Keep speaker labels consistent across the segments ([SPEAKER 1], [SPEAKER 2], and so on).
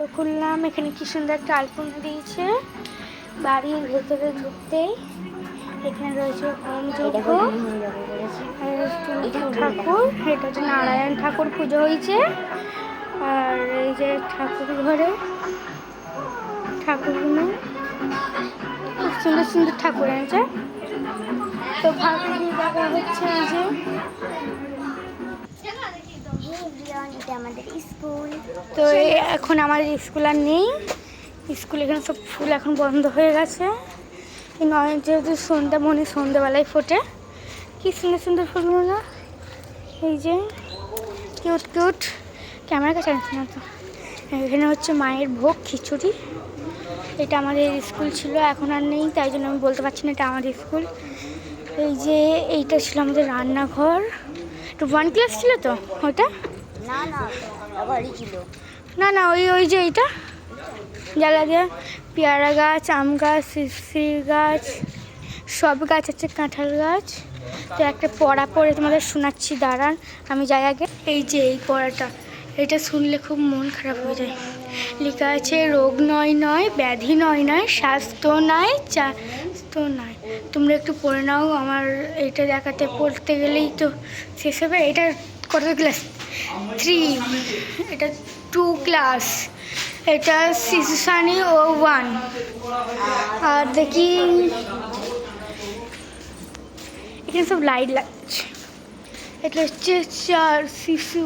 [SPEAKER 1] তো খুললাম, এখানে কি সুন্দর একটা আলপনা দিয়েছে বাড়ির ভেতরে ঢুকতেই। এখানে রয়েছে হোম যজ্ঞ, ঠাকুর, এটা হচ্ছে নারায়ণ ঠাকুর পুজো হয়েছে। আর এই যে ঠাকুর ঘরে ঠাকুরগুলো খুব সুন্দর সুন্দর ঠাকুর আছে। তো ভালো দেখা হচ্ছে এই যে আমাদের স্কুল। তো এখন আমাদের স্কুল আর নেই, স্কুল এখানে সব ফুল এখন বন্ধ হয়ে গেছে। নয় যেহেতু সন্ধ্যাবেলায় ফোটে, কি সুন্দর সুন্দর ফুলগুলো না, এই যে কিউট কিউট। ক্যামেরা কাছে আনছি না তো। এখানে হচ্ছে মায়ের ভোগ খিচুড়ি। এটা আমাদের স্কুল ছিল, এখন আর নেই, তাই জন্য আমি বলতে পারছি না এটা আমাদের স্কুল। এই যে এইটা ছিল আমাদের রান্নাঘর। একটু 1 ক্লাস ছিল তো ওটা, না না ওই ওই যে এইটা জ্বালা দিয়ে পেয়ারা গাছ, আম গাছ, শিশি গাছ, সব গাছ আছে, কাঁঠাল গাছ। তো একটা পড়া পড়ে তোমাদের শোনাচ্ছি, দাঁড়ান আমি যাই আগে। এই যে এই পড়াটা, এটা শুনলে খুব মন খারাপ হয়ে যায়। লেখা আছে রোগ নয় নয়, ব্যাধি নয় নয়, স্বাস্থ্য নয় চাস্তো নয়। তোমরা একটু পড়ে নাও, আমার এটা দেখাতে পড়তে গেলেই তো শেষ হবে। এটা কত ক্লাস? 3, এটা 2 ক্লাস, এটা শিশু শ্রেণী ও 1। আর দেখি এখানে সব লাইট লাগছে। এটা হচ্ছে 4 শিশু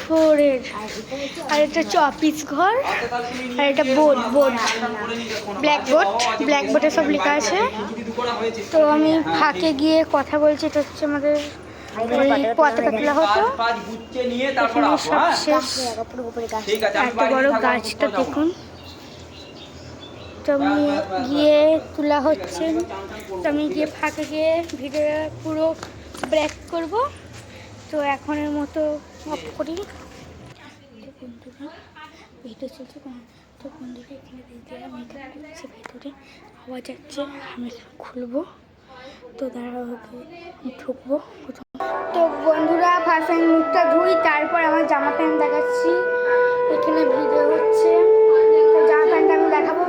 [SPEAKER 1] 4-এর। আর এটা হচ্ছে অফিস ঘর। আর এটা ব্ল্যাকবোর্ডে সব লেখা আছে। তো আমি ফাঁকে গিয়ে কথা বলছি, এটা হচ্ছে আমাদের পতাকা তোলা হতো। এখানে সব শেষ। এত বড় গাছটা দেখুন। তো আমি গিয়ে তোলা হচ্ছে, তো আমি গিয়ে ফাঁকে গিয়ে ভিডিও পুরো ব্রেক করব। তো এখনের মতো অফ করি। তো বন্ধুরা ভিডিও চলছে, তো বন্ধুরা এখানে দিদিরা মেকআপ করছে, ভেতরে আওয়াজ যাচ্ছে, আমি খুলবো। তো দাঁড়া ঢুকবো প্রথম। তো বন্ধুরা ফার্স্ট আমি মুখটা ধুই, তারপর আমার জামা প্যান্ট দেখাচ্ছি। এখানে ভিডিও হচ্ছে, তো জামা প্যান্ট আমি দেখাবো।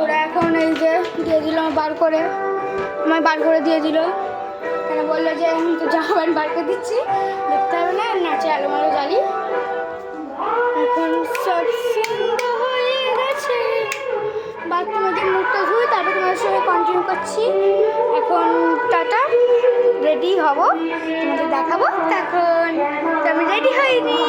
[SPEAKER 1] ওরা এখন এই যে দিয়ে দিল বার করে, আমায় বার করে দিয়ে দিল। কেন বললো যে আমি তো জামা প্যান্ট বার করে দিচ্ছি, দেখতে হবে না, নাচে আলোমালো জ্বালি। এখন সব সুন্দর হয়ে গেছে। বা তোমাদের মুখটা ধুই, তারপর তোমাদের সঙ্গে কন্টিনিউ করছি। এখন টাটা, রেডি হব, তোমাদের দেখাবো। তখন তো আমি রেডি হইনি।